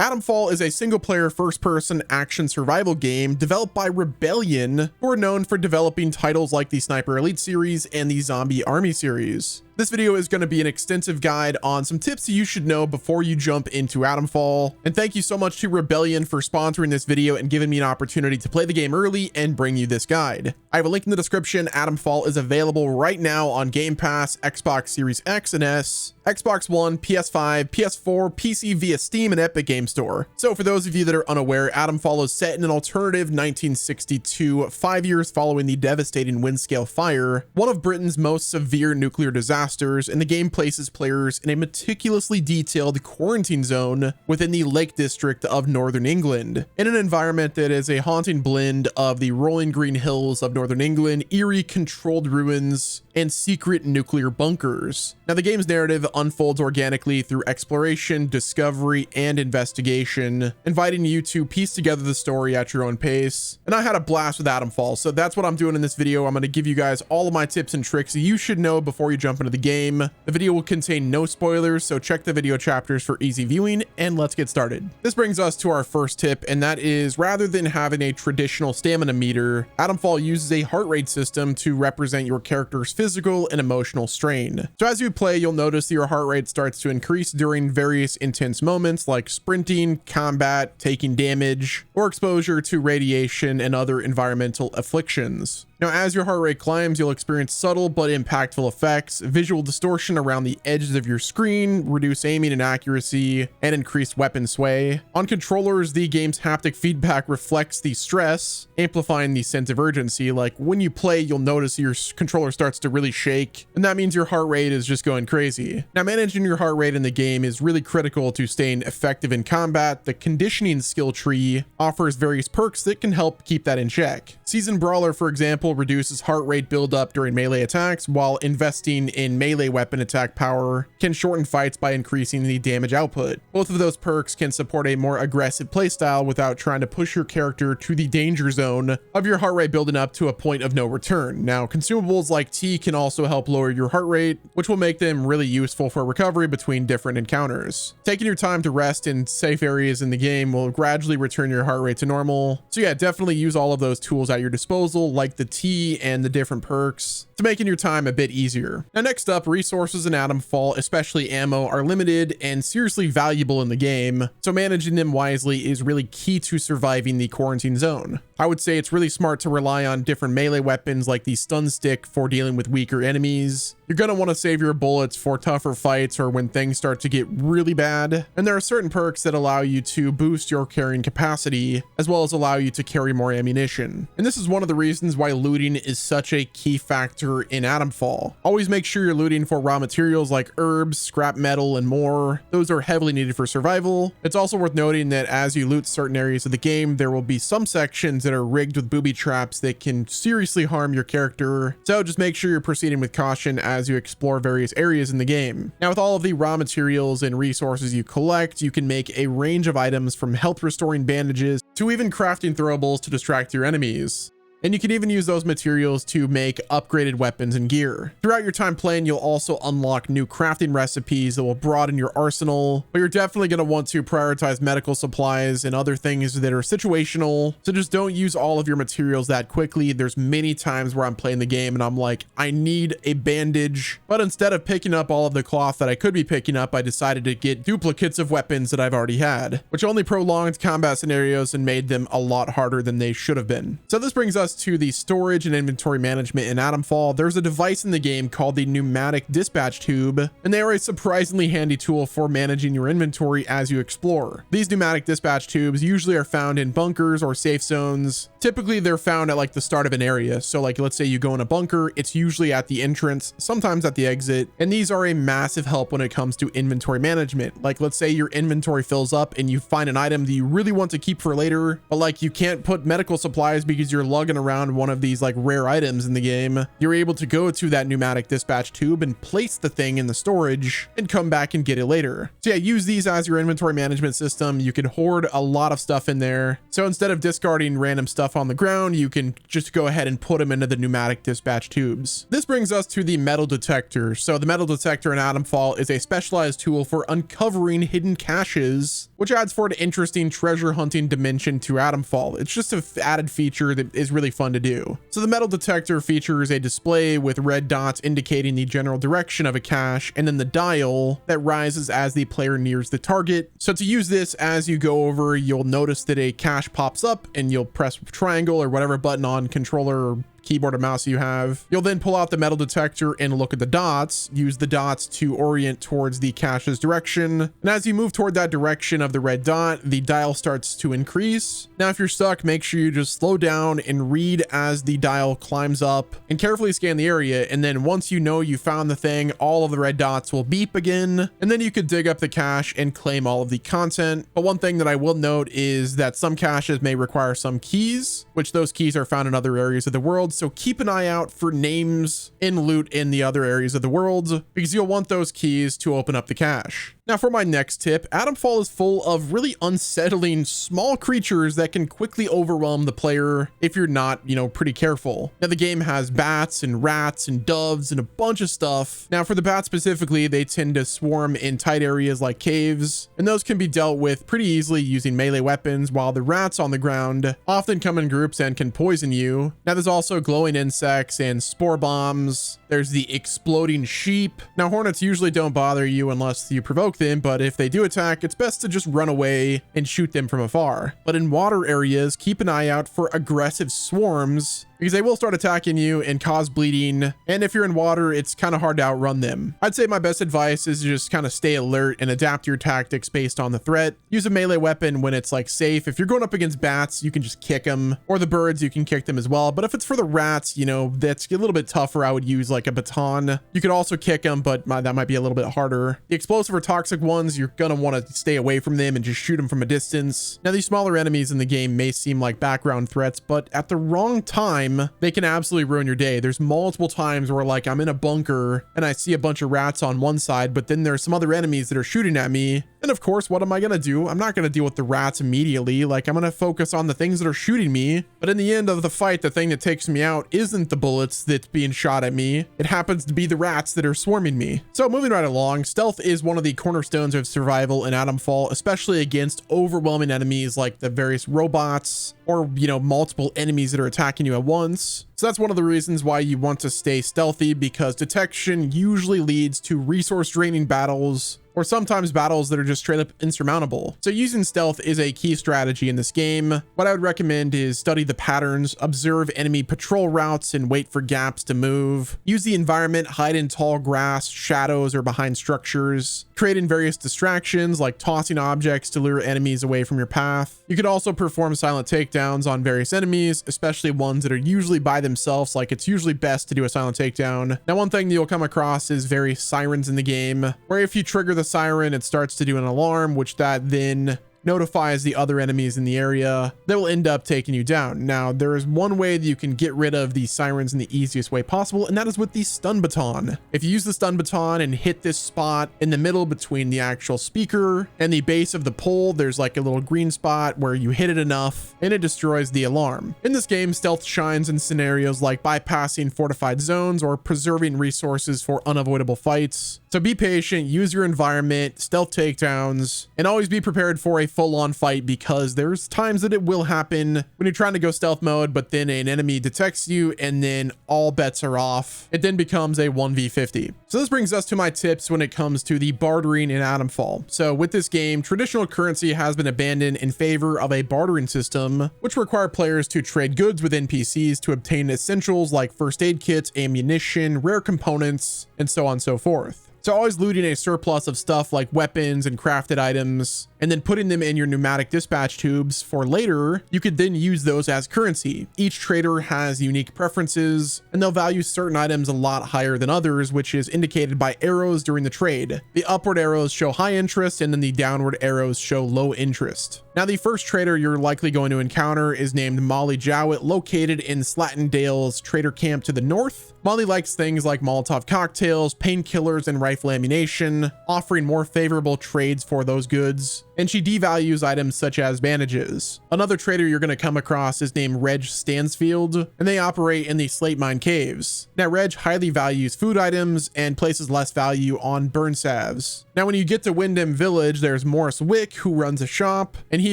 Atomfall is a single-player first-person action survival game developed by Rebellion, who are known for developing titles like the Sniper Elite series and the Zombie Army series. This video is going to be an extensive guide on some tips you should know before you jump into Atomfall. And thank you so much to Rebellion for sponsoring this video and giving me an opportunity to play the game early and bring you this guide. I have a link in the description. Atomfall is available right now on Game Pass, Xbox Series X and S, Xbox One, PS5, PS4, PC via Steam and Epic Game Store. So for those of you that are unaware, Atomfall is set in an alternative 1962, 5 years following the devastating Windscale fire, one of Britain's most severe nuclear disasters, and the game places players in a meticulously detailed quarantine zone within the Lake District of Northern England, in an environment that is a haunting blend of the rolling green hills of Northern England, eerie controlled ruins, and secret nuclear bunkers. Now, the game's narrative unfolds organically through exploration, discovery, and investigation, inviting you to piece together the story at your own pace. And I had a blast with Atomfall, so that's what I'm doing in this video. I'm going to give you guys all of my tips and tricks you should know before you jump into the game. The video will contain no spoilers, so check the video chapters for easy viewing, and let's get started. This brings us to our first tip, and that is, rather than having a traditional stamina meter, Atomfall uses a heart rate system to represent your character's physical and emotional strain. So as you play, you'll notice that your heart rate starts to increase during various intense moments like sprinting, combat, taking damage, or exposure to radiation and other environmental afflictions. Now, as your heart rate climbs, you'll experience subtle but impactful effects, visual distortion around the edges of your screen, reduced aiming and accuracy, and increased weapon sway. On controllers, the game's haptic feedback reflects the stress, amplifying the sense of urgency. Like when you play, you'll notice your controller starts to really shake, and that means your heart rate is just going crazy. Now, managing your heart rate in the game is really critical to staying effective in combat. The conditioning skill tree offers various perks that can help keep that in check. Seasoned Brawler, for example, reduces heart rate buildup during melee attacks, while investing in melee weapon attack power can shorten fights by increasing the damage output. Both of those perks can support a more aggressive playstyle without trying to push your character to the danger zone of your heart rate building up to a point of no return. Now, consumables like tea can also help lower your heart rate, which will make them really useful for recovery between different encounters. Taking your time to rest in safe areas in the game will gradually return your heart rate to normal. So yeah, definitely use all of those tools at your disposal, like the tea and the different perks, to making your time a bit easier. Now, next up, resources in Atomfall, especially ammo, are limited and seriously valuable in the game, so managing them wisely is really key to surviving the quarantine zone. I would say it's really smart to rely on different melee weapons like the stun stick for dealing with weaker enemies. You're going to want to save your bullets for tougher fights or when things start to get really bad. And there are certain perks that allow you to boost your carrying capacity, as well as allow you to carry more ammunition. And this is one of the reasons why looting is such a key factor in Atomfall. Always make sure you're looting for raw materials like herbs, scrap metal, and more. Those are heavily needed for survival. It's also worth noting that as you loot certain areas of the game, there will be some sections that are rigged with booby traps that can seriously harm your character. So just make sure you're proceeding with caution as you explore various areas in the game. Now, with all of the raw materials and resources you collect, you can make a range of items from health restoring bandages to even crafting throwables to distract your enemies. And you can even use those materials to make upgraded weapons and gear. Throughout your time playing, you'll also unlock new crafting recipes that will broaden your arsenal, but you're definitely going to want to prioritize medical supplies and other things that are situational. So just don't use all of your materials that quickly. There's many times where I'm playing the game and I'm like, I need a bandage, but instead of picking up all of the cloth that I could be picking up, I decided to get duplicates of weapons that I've already had, which only prolonged combat scenarios and made them a lot harder than they should have been. So this brings us to the storage and inventory management in Atomfall. There's a device in the game called the pneumatic dispatch tube, and they are a surprisingly handy tool for managing your inventory as you explore. These pneumatic dispatch tubes usually are found in bunkers or safe zones. Typically they're found at like the start of an area. So like, let's say you go in a bunker, it's usually at the entrance, sometimes at the exit. And these are a massive help when it comes to inventory management. Like, let's say your inventory fills up and you find an item that you really want to keep for later, but like you can't put medical supplies because you're lugging around one of these like rare items in the game, you're able to go to that pneumatic dispatch tube and place the thing in the storage and come back and get it later. So yeah, use these as your inventory management system. You can hoard a lot of stuff in there. So instead of discarding random stuff on the ground, you can just go ahead and put them into the pneumatic dispatch tubes. This brings us to the metal detector. So the metal detector in Atomfall is a specialized tool for uncovering hidden caches, which adds for an interesting treasure hunting dimension to Atomfall. It's just an added feature that is really fun to do. So the metal detector features a display with red dots indicating the general direction of a cache, and then the dial that rises as the player nears the target. So to use this, as you go over, you'll notice that a cache pops up and you'll press triangle or whatever button on controller or keyboard or mouse you have. You'll then pull out the metal detector and look at the dots. Use the dots to orient towards the cache's direction. And as you move toward that direction of the red dot, the dial starts to increase. Now, if you're stuck, make sure you just slow down and read as the dial climbs up and carefully scan the area. And then once you know you found the thing, all of the red dots will beep again. And then you could dig up the cache and claim all of the content. But one thing that I will note is that some caches may require some keys, which those keys are found in other areas of the world. So keep an eye out for names and loot in the other areas of the world, because you'll want those keys to open up the cache. Now for my next tip, Atomfall is full of really unsettling small creatures that can quickly overwhelm the player if you're not, pretty careful. Now the game has bats and rats and doves and a bunch of stuff. Now for the bats specifically, they tend to swarm in tight areas like caves, and those can be dealt with pretty easily using melee weapons, while the rats on the ground often come in groups and can poison you. Now there's also glowing insects and spore bombs. There's the exploding sheep. Now hornets usually don't bother you unless you provoke them, but if they do attack, it's best to just run away and shoot them from afar. But in water areas, keep an eye out for aggressive swarms, because they will start attacking you and cause bleeding. And if you're in water, it's kind of hard to outrun them. I'd say my best advice is to just kind of stay alert and adapt your tactics based on the threat. Use a melee weapon when it's like safe. If you're going up against bats, you can just kick them, or the birds, you can kick them as well. But if it's for the rats, that's a little bit tougher. I would use like a baton. You could also kick them, but that might be a little bit harder. The explosive or toxic ones, you're gonna want to stay away from them and just shoot them from a distance. Now these smaller enemies in the game may seem like background threats, but at the wrong time, they can absolutely ruin your day. There's multiple times where like I'm in a bunker and I see a bunch of rats on one side, but then there's some other enemies that are shooting at me. And of course, what am I gonna do? I'm not gonna deal with the rats immediately. Like I'm gonna focus on the things that are shooting me. But in the end of the fight, the thing that takes me out isn't the bullets that's being shot at me. It happens to be the rats that are swarming me. So moving right along, stealth is one of the cornerstones of survival in Atomfall, especially against overwhelming enemies like the various robots or, multiple enemies that are attacking you at once. So that's one of the reasons why you want to stay stealthy, because detection usually leads to resource draining battles, or sometimes battles that are just straight up insurmountable. So using stealth is a key strategy in this game. What I would recommend is study the patterns, observe enemy patrol routes, and wait for gaps to move. Use the environment, hide in tall grass, shadows, or behind structures. Creating various distractions like tossing objects to lure enemies away from your path. You could also perform silent takedowns on various enemies, especially ones that are usually by themselves. Like it's usually best to do a silent takedown. Now one thing that you'll come across is various sirens in the game, where if you trigger the siren, it starts to do an alarm, which that then notifies the other enemies in the area that will end up taking you down. Now, there is one way that you can get rid of these sirens in the easiest way possible, and that is with the stun baton. If you use the stun baton and hit this spot in the middle between the actual speaker and the base of the pole, there's like a little green spot where you hit it enough and it destroys the alarm. In this game, stealth shines in scenarios like bypassing fortified zones or preserving resources for unavoidable fights. So be patient, use your environment, stealth takedowns, and always be prepared for a full-on fight, because there's times that it will happen when you're trying to go stealth mode, but then an enemy detects you and then all bets are off. It then becomes a 1v50. So this brings us to my tips when it comes to the bartering in Atomfall. So with this game, traditional currency has been abandoned in favor of a bartering system, which require players to trade goods with NPCs to obtain essentials like first aid kits, ammunition, rare components, and so on and so forth. So always looting a surplus of stuff like weapons and crafted items, and then putting them in your pneumatic dispatch tubes for later, you could then use those as currency. Each trader has unique preferences, and they'll value certain items a lot higher than others, which is indicated by arrows during the trade. The upward arrows show high interest, and then the downward arrows show low interest. Now, the first trader you're likely going to encounter is named Molly Jowett, located in Slattendale's trader camp to the north. Molly likes things like Molotov cocktails, painkillers, and rifle ammunition, offering more favorable trades for those goods. And she devalues items such as bandages. Another trader you're going to come across is named Reg Stansfield, and they operate in the Slate Mine Caves. Now, Reg highly values food items and places less value on burn salves. Now, when you get to Windham Village, there's Morris Wick, who runs a shop, and he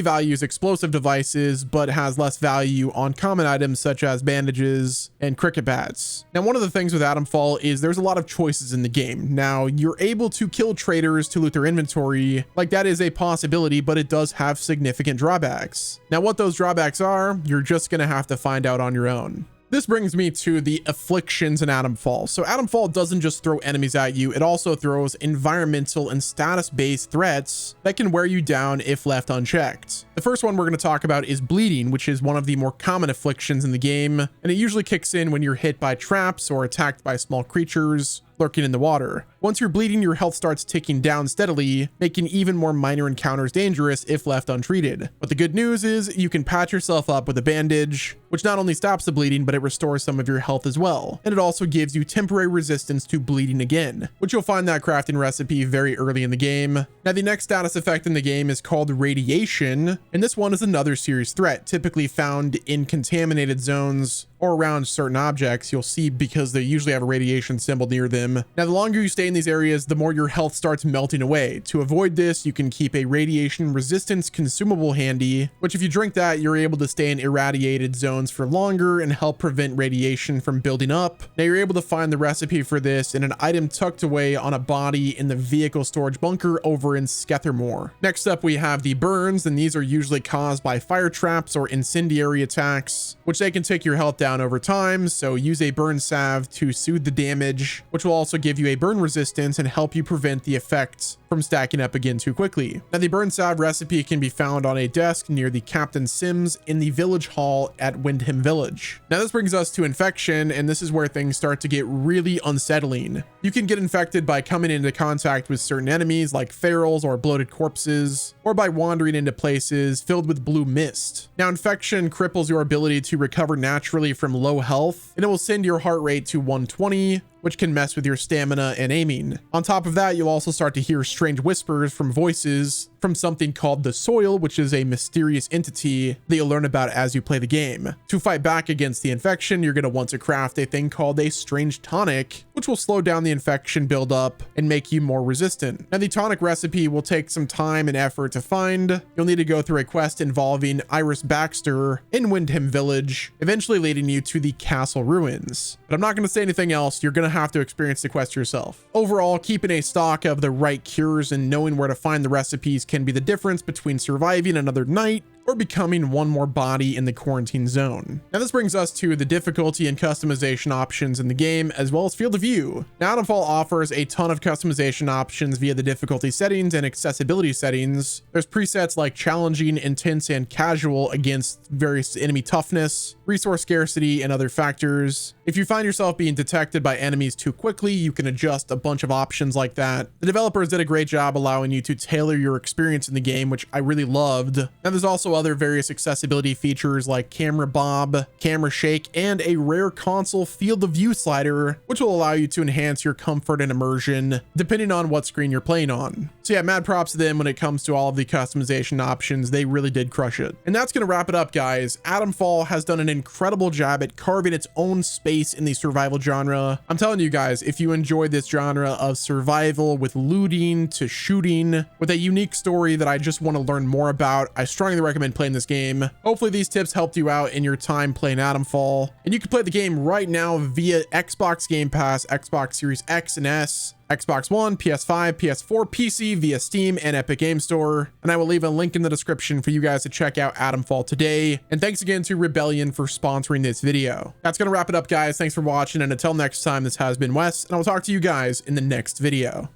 values explosive devices, but has less value on common items such as bandages and cricket bats. Now, one of the things with Atomfall is there's a lot of choices in the game. Now, you're able to kill traders to loot their inventory. Like, that is a possibility, but it does have significant drawbacks. Now, what those drawbacks are, you're just going to have to find out on your own. This brings me to the afflictions in Atomfall. So Atomfall doesn't just throw enemies at you, it also throws environmental and status-based threats that can wear you down if left unchecked. The first one we're going to talk about is bleeding, which is one of the more common afflictions in the game, and it usually kicks in when you're hit by traps or attacked by small creatures lurking in the water. Once you're bleeding, your health starts ticking down steadily, making even more minor encounters dangerous if left untreated. But the good news is you can patch yourself up with a bandage, which not only stops the bleeding, but it restores some of your health as well. And it also gives you temporary resistance to bleeding again, which you'll find that crafting recipe very early in the game. Now, the next status effect in the game is called radiation, and this one is another serious threat, typically found in contaminated zones or around certain objects. You'll see because they usually have a radiation symbol near them. Now, the longer you stay in these areas, the more your health starts melting away. To avoid this, you can keep a radiation resistance consumable handy, which if you drink that, you're able to stay in irradiated zones for longer and help prevent radiation from building up. Now, you're able to find the recipe for this in an item tucked away on a body in the vehicle storage bunker over in Skethermore. Next up, we have the burns, and these are usually caused by fire traps or incendiary attacks, which they can take your health down over time, so use a burn salve to soothe the damage, which will also give you a burn resistance and help you prevent the effects from stacking up again too quickly. Now, the burn salve recipe can be found on a desk near the Captain Sims in the village hall at Windham Village. Now, this brings us to infection, and this is where things start to get really unsettling. You can get infected by coming into contact with certain enemies like ferals or bloated corpses, or by wandering into places filled with blue mist. Now, infection cripples your ability to recover naturally from low health, and it will send your heart rate to 120, which can mess with your stamina and aiming. On top of that, you'll also start to hear strange whispers from voices from something called the Soil, which is a mysterious entity that you'll learn about as you play the game. To fight back against the infection, you're going to want to craft a thing called a strange tonic, which will slow down the infection buildup and make you more resistant. Now, the tonic recipe will take some time and effort to find. You'll need to go through a quest involving Iris Baxter in Windham Village, eventually leading you to the castle ruins. But I'm not going to say anything else. You're going to have to experience the quest yourself. Overall, keeping a stock of the right cures and knowing where to find the recipes can be the difference between surviving another night or becoming one more body in the quarantine zone. Now, this brings us to the difficulty and customization options in the game, as well as field of view. Now, Atomfall offers a ton of customization options via the difficulty settings and accessibility settings. There's presets like challenging, intense, and casual against various enemy toughness, resource scarcity, and other factors. If you find yourself being detected by enemies too quickly, you can adjust a bunch of options like that. The developers did a great job allowing you to tailor your experience in the game, which I really loved. Now, there's also other various accessibility features like camera bob, camera shake, and a rare console field of view slider, which will allow you to enhance your comfort and immersion depending on what screen you're playing on. So yeah, mad props to them when it comes to all of the customization options. They really did crush it. And that's going to wrap it up, guys. Atomfall has done an incredible job at carving its own space in the survival genre. I'm telling you guys, if you enjoy this genre of survival with looting to shooting with a unique story that I just want to learn more about, I strongly recommend playing this game. Hopefully these tips helped you out in your time playing Atomfall, and you can play the game right now via Xbox Game Pass, Xbox Series X and S, Xbox One, PS5, PS4, PC via Steam and Epic Game Store. And I will leave a link in the description for you guys to check out Atomfall today. And thanks again to Rebellion for sponsoring this video. That's going to wrap it up, guys. Thanks for watching. And until next time, this has been Wes, and I'll talk to you guys in the next video.